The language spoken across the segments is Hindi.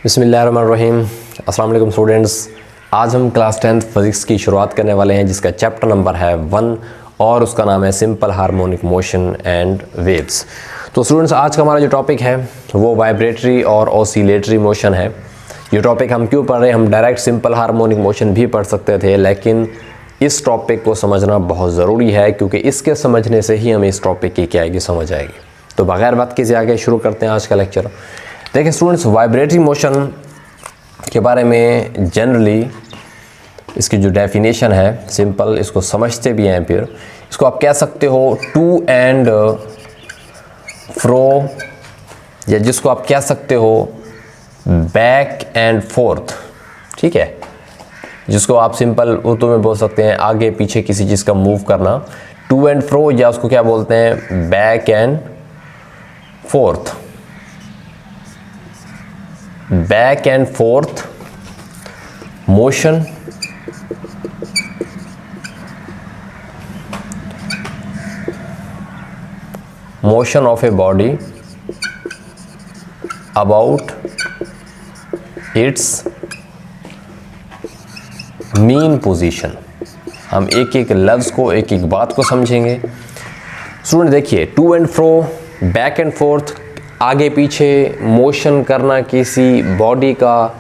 बिस्मिल्लाहिर्रहमानिर्रहीम। अस्सलाम वालेकुम स्टूडेंट्स। आज हम क्लास 10th फिज़िक्स की शुरुआत करने वाले हैं, जिसका चैप्टर नंबर है 1 और उसका नाम है simple harmonic motion and waves. तो स्टूडेंट्स, आज का हमारा जो टॉपिक है वो वाइब्रेटरी और ऑसिलेटरी मोशन है। ये टॉपिक हम क्यों पढ़ रहे हैं? हम डायरेक्ट सिंपल हार्मोनिक मोशन भी पढ़ सकते थे, लेकिन इस टॉपिक को समझना बहुत ज़रूरी है, क्योंकि इसके समझने से ही हमें इस टॉपिक की क्या आएगी, समझ आएगी। तो बगैर बात किए आगे शुरू करते हैं आज का लेक्चर। देखिए स्टूडेंट्स, वाइब्रेटरी मोशन के बारे में जनरली इसकी जो डेफिनेशन है सिंपल, इसको समझते भी हैं। फिर इसको आप कह सकते हो टू एंड फ्रो, या जिसको आप कह सकते हो बैक एंड फोर्थ, ठीक है, जिसको आप सिंपल उर्दू में बोल सकते हैं आगे पीछे किसी चीज़ का मूव करना, टू एंड फ्रो, या उसको क्या बोलते हैं back and fourth. Back and forth motion of a body about its mean position. हम एक एक लफ्ज़ को, एक एक बात को समझेंगे। स्टूडेंट देखिए, to and fro, back and forth, आगे पीछे मोशन करना किसी बॉडी का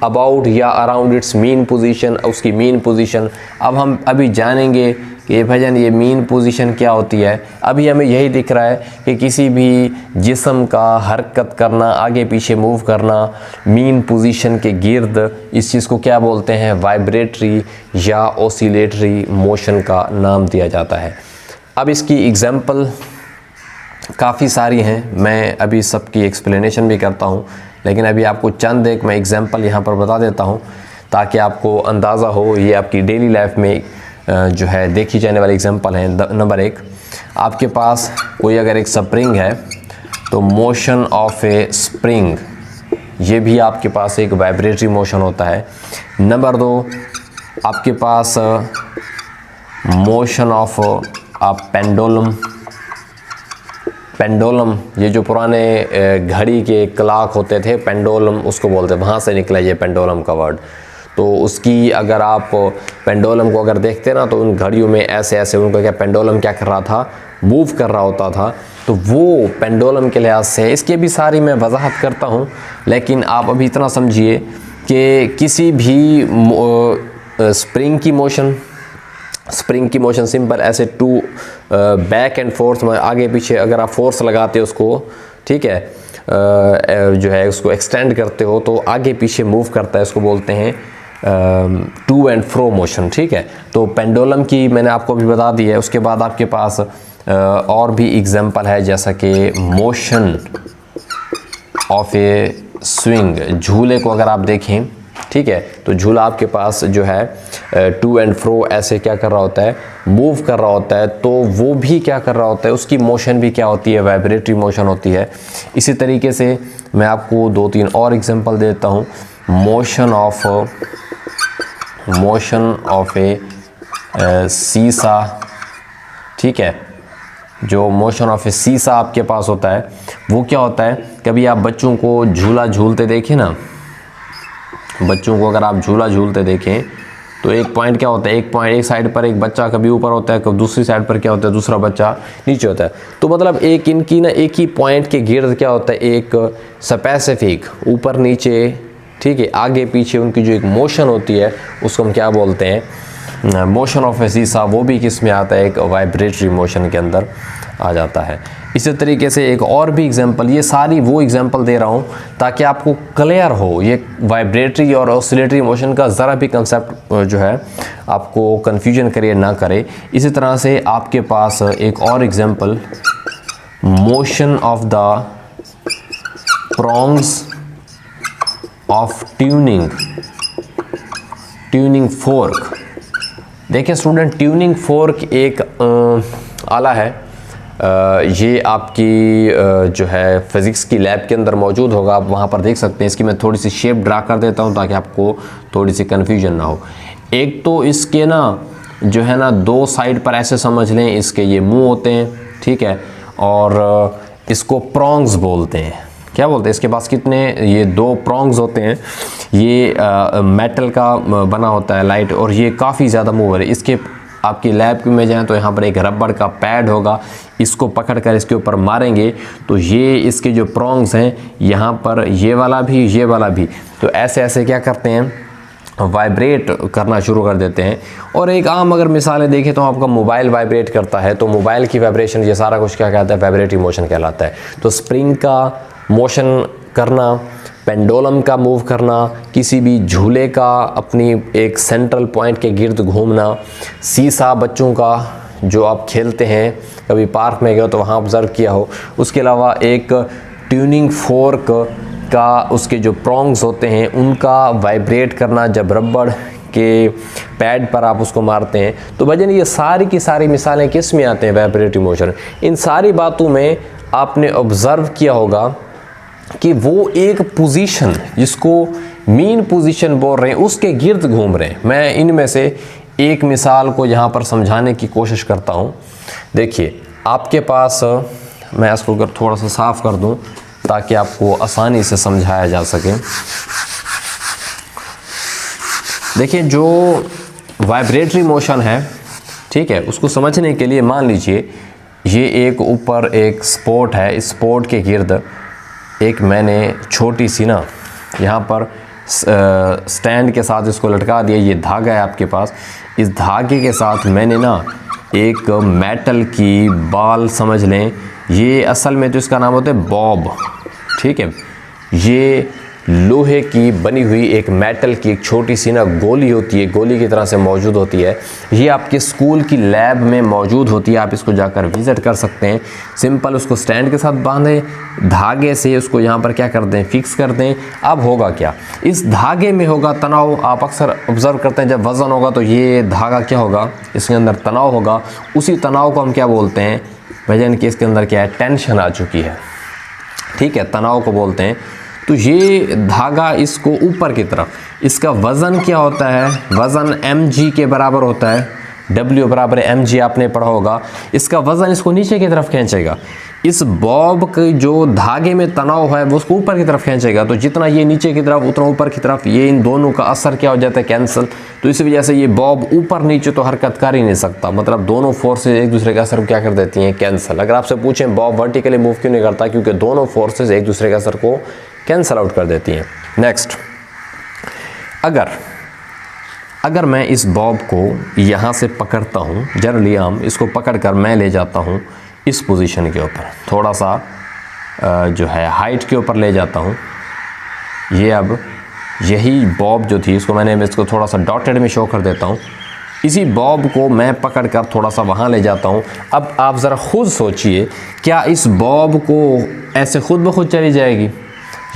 अबाउट या अराउंड इट्स मीन पोजीशन, उसकी मीन पोजीशन। अब हम अभी जानेंगे कि भाईजान ये मीन पोजीशन क्या होती है। अभी हमें यही दिख रहा है कि किसी भी जिस्म का हरकत करना, आगे पीछे मूव करना मीन पोजीशन के गिर्द, इस चीज़ को क्या बोलते हैं? वाइब्रेटरी या ऑसिलेटरी मोशन का नाम दिया जाता है। अब इसकी एग्जांपल काफ़ी सारी हैं, मैं अभी सबकी एक्सप्लेनेशन भी करता हूँ, लेकिन अभी आपको चंद एक मैं एग्जांपल यहाँ पर बता देता हूँ ताकि आपको अंदाज़ा हो। ये आपकी डेली लाइफ में जो है देखी जाने वाली एग्जांपल है। नंबर 1, आपके पास कोई अगर एक स्प्रिंग है तो मोशन ऑफ ए स्प्रिंग, ये भी आपके पास एक वाइब्रेटरी मोशन होता है। नंबर 2, आपके पास मोशन ऑफ अ पेंडुलम, ये जो पुराने घड़ी के क्लॉक होते थे, पेंडुलम उसको बोलते हैं, वहाँ से निकला ये पेंडुलम का वर्ड। तो उसकी अगर आप पेंडुलम को अगर देखते ना, तो उन घड़ियों में ऐसे ऐसे उनको क्या पेंडुलम क्या कर रहा था, मूव कर रहा होता था। तो वो पेंडुलम के लिहाज से इसकी भी सारी मैं वजाहत करता हूँ, लेकिन आप अभी इतना समझिए कि किसी भी स्प्रिंग की मोशन सिंपल ऐसे टू बैक एंड फोर्थ में आगे पीछे अगर आप फोर्स लगाते हो उसको, ठीक है, जो है उसको एक्सटेंड करते हो तो आगे पीछे मूव करता है, इसको बोलते हैं टू एंड फ्रो मोशन, ठीक है। तो पेंडुलम की मैंने आपको भी बता दी है। उसके बाद आपके पास और भी एग्जांपल है, जैसा कि मोशन ऑफ ए स्विंग, झूले को अगर आप देखें, ठीक है, तो झूला आपके पास जो है टू एंड फ्रो ऐसे क्या कर रहा होता है, मूव कर रहा होता है। तो वो भी क्या कर रहा होता है, उसकी मोशन भी क्या होती है, वाइब्रेटरी मोशन होती है। इसी तरीके से मैं आपको 2-3 और एग्जांपल देता हूँ। मोशन ऑफ ए सीसा, ठीक है, जो मोशन ऑफ ए सीसा आपके पास होता है वो क्या होता है, कभी आप बच्चों को झूला झूलते देखें ना, बच्चों को अगर आप झूला झूलते देखें तो एक पॉइंट क्या होता है, एक पॉइंट एक साइड पर एक बच्चा कभी ऊपर होता है, कभी दूसरी साइड पर क्या होता है, दूसरा बच्चा नीचे होता है। तो मतलब एक इनकी ना एक ही पॉइंट के गिर्द क्या होता है, एक स्पेसिफिक ऊपर नीचे, ठीक है, आगे पीछे उनकी जो एक मोशन होती है उसको हम क्या बोलते हैं, मोशन ऑफ ए सीसा। वो भी किस में आता है, एक वाइब्रेटरी मोशन के अंदर आ जाता है। इसी तरीके से एक और भी एग्जांपल, ये सारी वो एग्जांपल दे रहा हूँ ताकि आपको क्लियर हो ये वाइब्रेटरी और ऑसिलेटरी मोशन का ज़रा भी कंसेप्ट जो है आपको कन्फ्यूजन क्रिएट ना करे। इसी तरह से आपके पास एक और example, motion of the prongs of tuning fork. देखिए स्टूडेंट, ट्यूनिंग फोर्क एक आला है, ये आपकी जो है फिज़िक्स की लैब के अंदर मौजूद होगा, आप वहाँ पर देख सकते हैं। इसकी मैं थोड़ी सी शेप ड्रा कर देता हूँ ताकि आपको थोड़ी सी कन्फ्यूजन ना हो। एक तो इसके ना जो है ना 2 साइड पर ऐसे समझ लें, इसके ये मुंह होते हैं, ठीक है, और इसको प्रॉन्ग्स बोलते हैं, क्या बोलते हैं, इसके पास कितने ये 2 प्रॉन्ग्स होते हैं, ये मेटल का बना होता है लाइट, और ये काफ़ी ज़्यादा मूवर है। इसके आपकी लैब में जाएँ तो यहाँ पर एक रबड़ का पैड होगा, इसको पकड़कर इसके ऊपर मारेंगे तो ये इसके जो प्रॉन्ग्स हैं यहाँ पर ये वाला भी तो ऐसे ऐसे क्या करते हैं, वाइब्रेट करना शुरू कर देते हैं। और एक आम अगर मिसालें देखें तो आपका मोबाइल वाइब्रेट करता है, तो मोबाइल की वाइब्रेशन ये सारा कुछ क्या कहता है, वाइब्रेटरी मोशन कहलाता है। तो स्प्रिंग का मोशन करना, पेंडुलम का मूव करना, किसी भी झूले का अपनी एक सेंट्रल पॉइंट के गिर्द घूमना, सीसा बच्चों का जो आप खेलते हैं, कभी पार्क में गए हो तो वहाँ ऑब्ज़र्व किया हो, उसके अलावा एक ट्यूनिंग फोर्क का उसके जो प्रॉन्ग्स होते हैं उनका वाइब्रेट करना जब रबड़ के पैड पर आप उसको मारते हैं। तो भजन ये सारी की सारी मिसालें किस में आते हैं, वाइब्रेटरी मोशन। इन सारी बातों में आपने ऑब्ज़र्व किया होगा कि वो एक पोजीशन जिसको मीन पोजीशन बोल रहे हैं उसके गिर्द घूम रहे हैं। मैं इनमें से एक मिसाल को यहाँ पर समझाने की कोशिश करता हूँ। देखिए आपके पास, मैं इसको अगर थोड़ा सा साफ़ कर दूँ ताकि आपको आसानी से समझाया जा सके। देखिए जो वाइब्रेटरी मोशन है, ठीक है, उसको समझने के लिए मान लीजिए ये एक ऊपर एक स्पोर्ट है, इस स्पोर्ट के गिर्द एक मैंने छोटी सी ना यहाँ पर स्टैंड के साथ इसको लटका दिया। ये धागा है आपके पास, इस धागे के साथ मैंने ना एक मेटल की बाल समझ लें, ये असल में तो इसका नाम होता है बॉब, ठीक है। ये लोहे की बनी हुई एक मेटल की एक छोटी सी ना गोली होती है, गोली की तरह से मौजूद होती है। ये आपके स्कूल की लैब में मौजूद होती है, आप इसको जाकर विज़िट कर सकते हैं। सिंपल उसको स्टैंड के साथ बांधें, धागे से उसको यहाँ पर क्या कर दें, फिक्स कर दें। अब होगा क्या, इस धागे में होगा तनाव। आप अक्सर ऑब्ज़र्व करते हैं जब वज़न होगा तो ये धागा क्या होगा, इसके अंदर तनाव होगा। उसी तनाव को हम क्या बोलते हैं, वजन की इसके अंदर क्या है, टेंशन आ चुकी है, ठीक है, तनाव को बोलते हैं। तो ये धागा इसको ऊपर की तरफ, इसका वज़न क्या होता है, वज़न mg के बराबर होता है, W बराबर mg आपने पढ़ा होगा। इसका वज़न इसको नीचे की तरफ खींचेगा। इस बॉब के जो धागे में तनाव है वो उसको ऊपर की तरफ खींचेगा। तो जितना ये नीचे की तरफ उतना ऊपर की तरफ, ये इन दोनों का असर क्या हो जाता है, कैंसिल। तो इस वजह से ये बॉब ऊपर नीचे तो हरकत कर ही नहीं सकता, मतलब दोनों फोर्सेज एक दूसरे का असर क्या कर देती हैं, कैंसिल। अगर आपसे पूछें बॉब वर्टिकली मूव क्यों नहीं करता, क्योंकि दोनों फोर्सेज एक दूसरे के असर को कैंसिल आउट कर देती हैं। नेक्स्ट, अगर मैं इस बॉब को यहाँ से पकड़ता हूँ, जनरली हम इसको पकड़कर मैं ले जाता हूँ इस पोजीशन के ऊपर, थोड़ा सा जो है हाइट के ऊपर ले जाता हूँ। ये अब यही बॉब जो थी इसको मैंने इसको थोड़ा सा डॉटेड में शो कर देता हूँ। इसी बॉब को मैं पकड़कर थोड़ा सा वहाँ ले जाता हूँ। अब आप ज़रा खुद सोचिए, क्या इस बॉब को ऐसे खुद ब खुद चली जाएगी?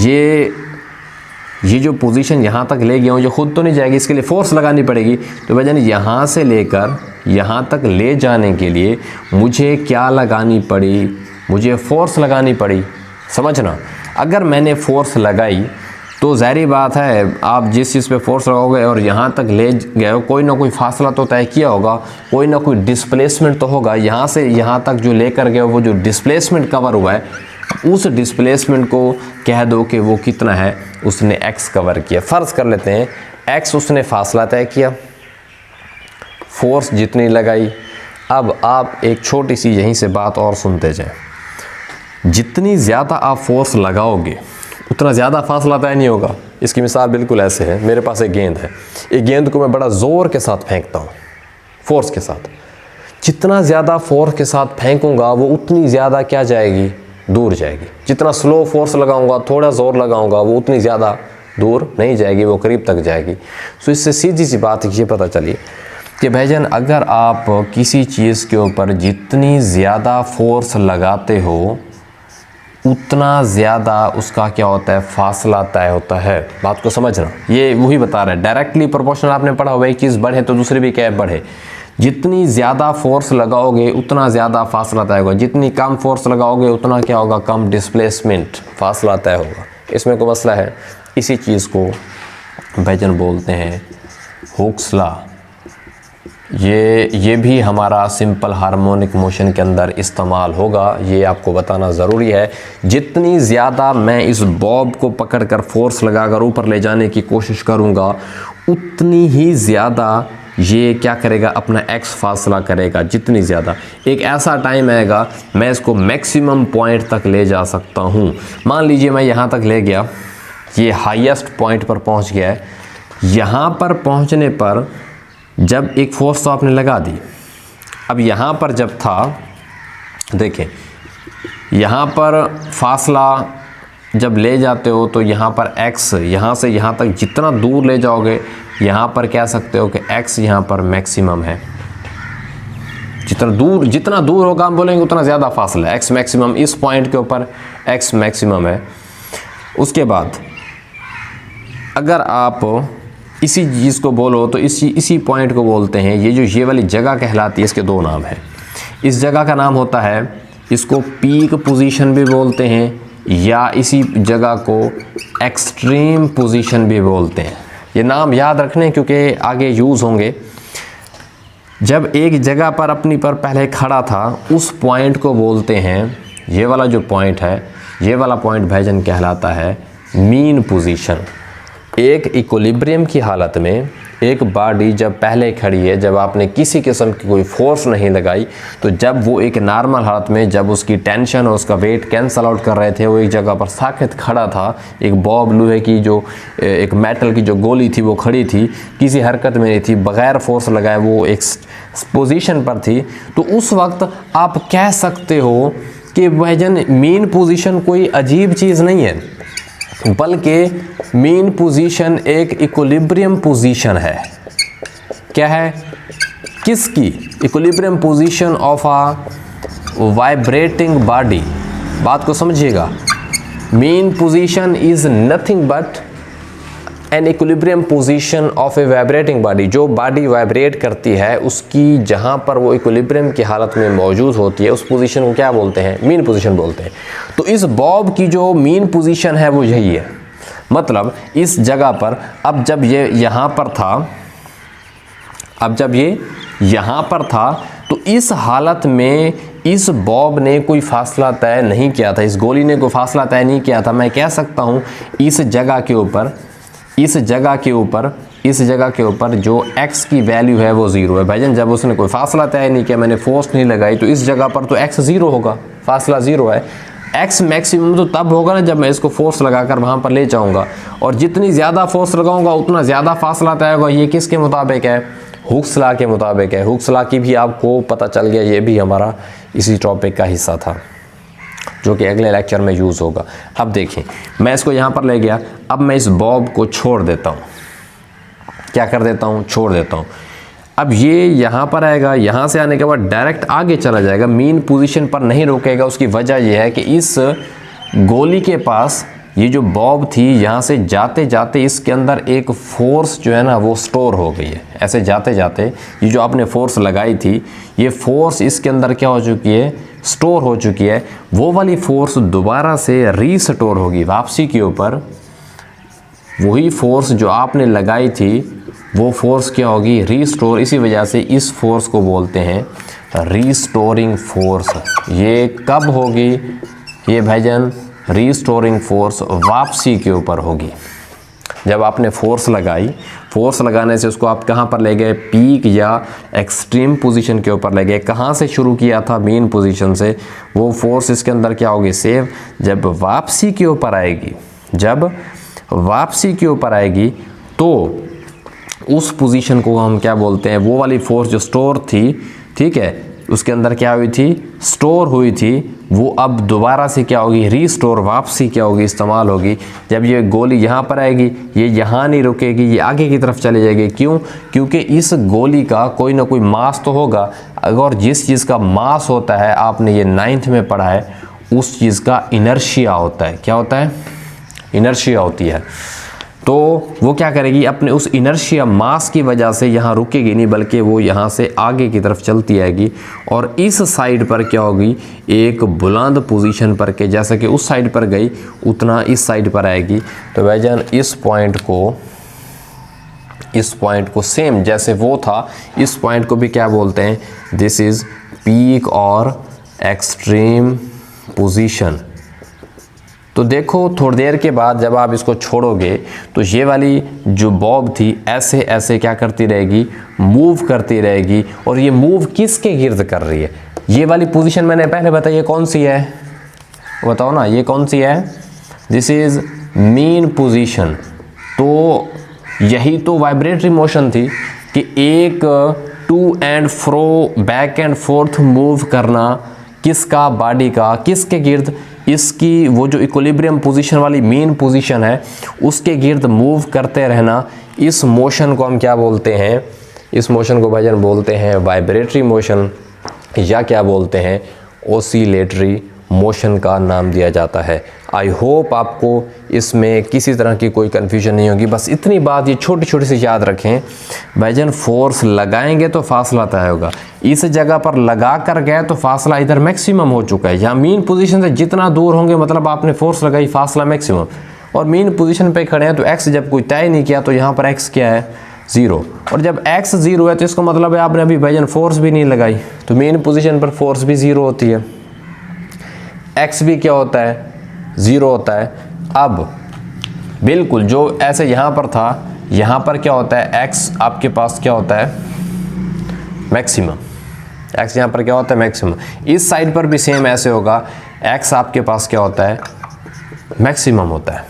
ये जो पोजीशन यहाँ तक ले गया हूँ ये खुद तो नहीं जाएगी, इसके लिए फ़ोर्स लगानी पड़ेगी। तो वजह यहाँ से लेकर यहाँ तक ले जाने के लिए मुझे क्या लगानी पड़ी, मुझे फ़ोर्स लगानी पड़ी। समझना, अगर मैंने फ़ोर्स लगाई तो ज़ाहिर बात है आप जिस चीज़ पे फोर्स लगाओगे और यहाँ तक ले गए हो, कोई ना कोई फासला तो तय किया होगा, कोई ना कोई डिस्प्लेसमेंट तो होगा। यहाँ से यहाँ तक जो लेकर गए वो जो डिस्प्लेसमेंट कवर हुआ है, उस डिस्प्लेसमेंट को कह दो कि वो कितना है, उसने x कवर किया। फ़र्ज़ कर लेते हैं x उसने फासला तय किया, फोर्स जितनी लगाई। अब आप एक छोटी सी यहीं से बात और सुनते जाएं, जितनी ज़्यादा आप फोर्स लगाओगे उतना ज़्यादा फासला तय नहीं होगा। इसकी मिसाल बिल्कुल ऐसे है, मेरे पास एक गेंद है, एक गेंद को मैं बड़ा ज़ोर के साथ फेंकता हूँ, फोर्स के साथ। जितना ज़्यादा फोर्स के साथ फेंकूँगा वो उतनी ज़्यादा क्या जाएगी, दूर जाएगी। जितना स्लो फोर्स लगाऊंगा, थोड़ा ज़ोर लगाऊंगा, वो उतनी ज़्यादा दूर नहीं जाएगी, वो करीब तक जाएगी। तो इससे सीधी सी बात ये पता चली कि भाईजान अगर आप किसी चीज़ के ऊपर जितनी ज़्यादा फोर्स लगाते हो उतना ज़्यादा उसका क्या होता है, फासला तय होता है। बात को समझना, ये वही बता रहा है, डायरेक्टली प्रोपोर्शनल आपने पढ़ा हुआ, एक चीज़ बढ़े तो दूसरी भी क्या बढ़े। जितनी ज़्यादा फोर्स लगाओगे उतना ज़्यादा फासला तय होगा, जितनी कम फोर्स लगाओगे उतना क्या होगा, कम डिस्प्लेसमेंट, फासला तय होगा। इसमें कोई मसला है? इसी चीज़ को भाईजान बोलते हैं हुक्स लॉ। ये भी हमारा सिंपल हार्मोनिक मोशन के अंदर इस्तेमाल होगा, ये आपको बताना ज़रूरी है। जितनी ज़्यादा मैं इस बॉब को पकड़कर फोर्स लगाकर ऊपर ले जाने की कोशिश करूँगा, उतनी ही ज़्यादा ये क्या करेगा, अपना एक्स फासला करेगा। जितनी ज़्यादा, एक ऐसा टाइम आएगा मैं इसको मैक्सिमम पॉइंट तक ले जा सकता हूँ। मान लीजिए मैं यहाँ तक ले गया, ये हाईएस्ट पॉइंट पर पहुँच गया है। यहाँ पर पहुँचने पर जब एक फोर्स तो आपने लगा दी, अब यहाँ पर जब था, देखें यहाँ पर फासला जब ले जाते हो तो यहाँ पर x, यहाँ से यहाँ तक जितना दूर ले जाओगे, यहाँ पर कह सकते हो कि x यहाँ पर मैक्सिमम है। जितना दूर होगा हम बोलेंगे उतना ज़्यादा फासला है, x मैक्सिमम, इस पॉइंट के ऊपर x मैक्सिमम है। उसके बाद अगर आप इसी चीज़ को बोलो तो इसी पॉइंट को बोलते हैं, ये वाली जगह कहलाती है, इसके दो नाम है। इस जगह का नाम होता है, इसको पीक पोजीशन भी बोलते हैं, या इसी जगह को एक्सट्रीम पोजीशन भी बोलते हैं। ये नाम याद रखने क्योंकि आगे यूज़ होंगे। जब एक जगह पर अपनी पर पहले खड़ा था, उस पॉइंट को बोलते हैं, ये वाला जो पॉइंट है, ये वाला पॉइंट भाईजान कहलाता है मीन पोजीशन। एक इक्विलिब्रियम की हालत में एक बॉडी जब पहले खड़ी है, जब आपने किसी किस्म की कोई फोर्स नहीं लगाई, तो जब वो एक नॉर्मल हालत में, जब उसकी टेंशन और उसका वेट कैंसल आउट कर रहे थे, वो एक जगह पर साकित खड़ा था, एक बॉब लोहे की जो एक मेटल की जो गोली थी वो खड़ी थी, किसी हरकत में नहीं थी, बग़ैर फोर्स लगाए वो एक पोजीशन पर थी, तो उस वक्त आप कह सकते हो कि भाईजान मीन पोजीशन कोई अजीब चीज़ नहीं है, बल्कि मीन पोजीशन एक इक्विलिब्रियम पोजीशन है। क्या है? किसकी? Equilibrium position of a vibrating body. बात को समझिएगा, mean position is nothing but an equilibrium position of A vibrating body. जो बॉडी वाइब्रेट करती है उसकी जहाँ पर वो इक्विलिब्रियम की हालत में मौजूद होती है, उस पोजीशन को क्या बोलते हैं? मीन पोजीशन बोलते हैं। तो इस बॉब की जो मीन पोजीशन है वो यही है। मतलब इस जगह पर, अब जब ये यहाँ पर था, तो इस हालत में इस बॉब ने कोई फासला तय नहीं किया था, इस गोली ने कोई फासला तय नहीं किया था। मैं कह सकता हूँ इस जगह के ऊपर जो x की वैल्यू है वो 0 है। भाईजान जब उसने कोई फासला तय नहीं किया, मैंने फोर्स नहीं लगाई, तो इस जगह पर तो x 0 होगा, फासला 0 है। x मैक्सिमम तो तब होगा ना जब मैं इसको फोर्स लगाकर वहाँ पर ले जाऊँगा, और जितनी ज़्यादा फोर्स लगाऊँगा उतना ज़्यादा फासला तय होगा। ये किसके मुताबिक है? हुक्स लॉ के मुताबिक है। हुक्स लॉ की भी आपको पता चल गया, ये भी हमारा इसी टॉपिक का हिस्सा था जो कि अगले लेक्चर में यूज़ होगा। अब देखें, मैं इसको यहाँ पर ले गया, अब मैं इस बॉब को छोड़ देता हूँ। क्या कर देता हूँ? छोड़ देता हूँ। अब ये यहाँ पर आएगा, यहाँ से आने के बाद डायरेक्ट आगे चला जाएगा, मीन पोजीशन पर नहीं रुकेगा। उसकी वजह यह है कि इस गोली के पास ये जो बॉब थी, यहाँ से जाते जाते इसके अंदर एक फोर्स जो है ना वो स्टोर हो गई है। ऐसे जाते जाते ये जो आपने फोर्स लगाई थी, ये फोर्स इसके अंदर क्या हो चुकी है? स्टोर हो चुकी है। वो वाली फोर्स दोबारा से रीस्टोर होगी वापसी के ऊपर। वही फोर्स जो आपने लगाई थी वो फोर्स क्या होगी? रीस्टोर। इसी वजह से इस फोर्स को बोलते हैं रीस्टोरिंग फोर्स। ये कब होगी? ये भाईजान रीस्टोरिंग फोर्स वापसी के ऊपर होगी। जब आपने फोर्स लगाई, फोर्स लगाने से उसको आप कहाँ पर ले गए? पीक या एक्सट्रीम पोजीशन के ऊपर ले गए। कहाँ से शुरू किया था? मीन पोजीशन से। वो फोर्स इसके अंदर क्या होगी? सेव। जब वापसी के ऊपर आएगी, तो उस पोजीशन को हम क्या बोलते हैं? वो वाली फोर्स जो स्टोर थी, ठीक है, उसके अंदर क्या हुई थी? स्टोर हुई थी, वो अब दोबारा से क्या होगी? रीस्टोर, वापसी क्या होगी? इस्तेमाल होगी। जब ये गोली यहाँ पर आएगी, ये यहाँ नहीं रुकेगी, ये आगे की तरफ चली जाएगी। क्यों? क्योंकि इस गोली का कोई ना कोई मास तो होगा। अगर जिस चीज़ का मास होता है, आपने ये 9th में पढ़ा है, उस चीज़ का इनर्शिया होता है। क्या होता है? इनर्शिया होती है। तो वो क्या करेगी? अपने उस इनर्शिया मास की वजह से यहाँ रुकेगी नहीं, बल्कि वो यहाँ से आगे की तरफ चलती आएगी, और इस साइड पर क्या होगी? एक बुलंद पोजीशन पर के, जैसे कि उस साइड पर गई उतना इस साइड पर आएगी। तो भाईजान इस पॉइंट को इस पॉइंट को सेम जैसे वो था, इस पॉइंट को भी क्या बोलते हैं, दिस इज़ पीक और एक्सट्रीम पोजीशन। तो देखो थोड़ी देर के बाद जब आप इसको छोड़ोगे तो ये वाली जो बॉब थी ऐसे ऐसे क्या करती रहेगी, मूव करती रहेगी। और ये मूव किसके गिर्द कर रही है, ये वाली पोजीशन मैंने पहले बताई, ये कौन सी है बताओ ना, ये कौन सी है, दिस इज़ मीन पोजीशन। तो यही तो वाइब्रेटरी मोशन थी कि एक to and fro, back and forth move करना, किसका, बॉडी का, किसके गिर्द, इसकी वो जो इक्विलिब्रियम पोजीशन वाली मीन पोजीशन है उसके गिर्द मूव करते रहना। इस मोशन को हम क्या बोलते हैं, इस मोशन को भाईजान बोलते हैं वाइब्रेटरी मोशन, या क्या बोलते हैं, ओसिलेटरी मोशन का नाम दिया जाता है। आई होप आपको इसमें किसी तरह की कोई कन्फ्यूजन नहीं होगी। बस इतनी बात ये छोटी छोटी सी याद रखें, भाईजान फोर्स लगाएंगे तो फासला तय होगा। इस जगह पर लगा कर गए तो फासला इधर मैक्सिमम हो चुका है, यहाँ मीन पोजीशन से जितना दूर होंगे मतलब आपने फोर्स लगाई, फासला मैक्सिमम। और मीन पोजीशन पे खड़े हैं तो एक्स जब कोई तय नहीं किया तो यहाँ पर एक्स क्या है, 0। और जब एक्स 0 है तो इसका मतलब है आपने अभी भाईजान फोर्स भी नहीं लगाई, तो मीन पोजीशन पर फोर्स भी 0 होती है, एक्स भी क्या होता है, 0 होता है। अब बिल्कुल जो ऐसे यहाँ पर था, यहाँ पर क्या होता है, एक्स आपके पास क्या होता है, मैक्सिमम। एक्स यहाँ पर क्या होता है, मैक्सिमम। इस साइड पर भी सेम ऐसे होगा, एक्स आपके पास क्या होता है, मैक्सिमम होता है।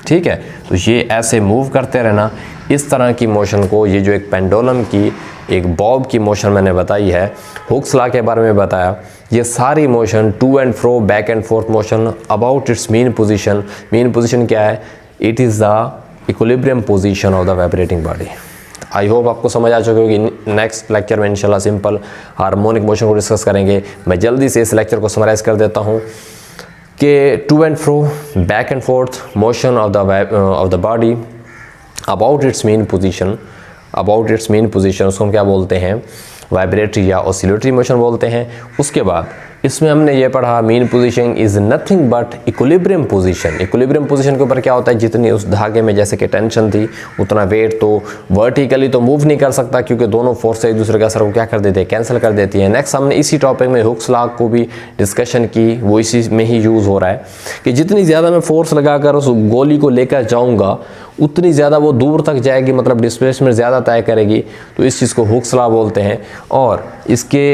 ठीक है, तो ये ऐसे मूव करते रहना। इस तरह की मोशन को, ये जो एक पेंडुलम की, एक बॉब की मोशन मैंने बताई है, हुक्स लॉ के बारे में बताया, ये सारी motion to and fro, back and forth motion about its mean position. Mean position क्या है, it is the equilibrium position of the vibrating body. I hope आपको समझ आ चुकी होगी। नेक्स्ट लेक्चर में इंशाल्लाह सिंपल हार्मोनिक मोशन को डिस्कस करेंगे। मैं जल्दी से इस लेक्चर को समराइज़ कर देता हूँ कि to and fro, back and forth motion of the body about its mean position, about its mean position, उसको हम क्या बोलते हैं, वाइब्रेटरी या ऑसिलेटरी मोशन बोलते हैं। उसके बाद इसमें हमने ये पढ़ा, main position is nothing but equilibrium position. Equilibrium position के ऊपर क्या होता है, जितनी उस धागे में जैसे कि टेंशन थी उतना वेट तो वर्टिकली तो मूव नहीं कर सकता, क्योंकि दोनों फोर्स एक दूसरे के असर को क्या कर देते हैं, कैंसिल कर देती है। नेक्स्ट हमने इसी टॉपिक में हुक्स लॉ को भी डिस्कशन की, वो इसी में ही यूज़ हो रहा है कि जितनी ज़्यादा मैं फोर्स लगाकर उस गोली को लेकर जाऊँगा उतनी ज़्यादा वो दूर तक जाएगी, मतलब डिस्प्लेसमेंट ज़्यादा तय करेगी। तो इस चीज़ को हुक्स लॉ बोलते हैं। और इसके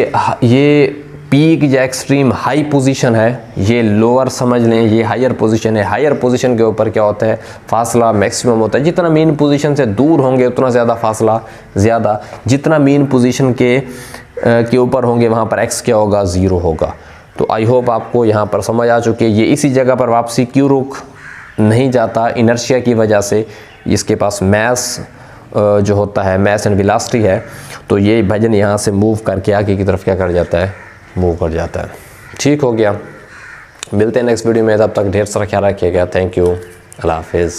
ये पीक या एक्सट्रीम हाई पोजीशन है, ये लोअर समझ लें, ये हायर पोजीशन है। हायर पोजीशन के ऊपर क्या होता है, फासला मैक्सिमम होता है। जितना मेन पोजीशन से दूर होंगे उतना ज़्यादा फासला ज़्यादा, जितना मेन पोजीशन के ऊपर होंगे वहाँ पर एक्स क्या होगा, 0 होगा। तो आई होप आपको यहाँ पर समझ आ चुकी है। ये इसी जगह पर वापसी क्यों रुक नहीं जाता, इनर्शिया की वजह से। इसके पास मैस जो होता है, मैस एंड वेलोसिटी है, तो ये भजन यहाँ से मूव करके आगे की तरफ क्या कर जाता है, मूव कर जाता है। ठीक हो गया, मिलते हैं नेक्स्ट वीडियो में, तब तक ढेर सारा ख्याल रखिएगा। थैंक यू, अल्लाह हाफिज़।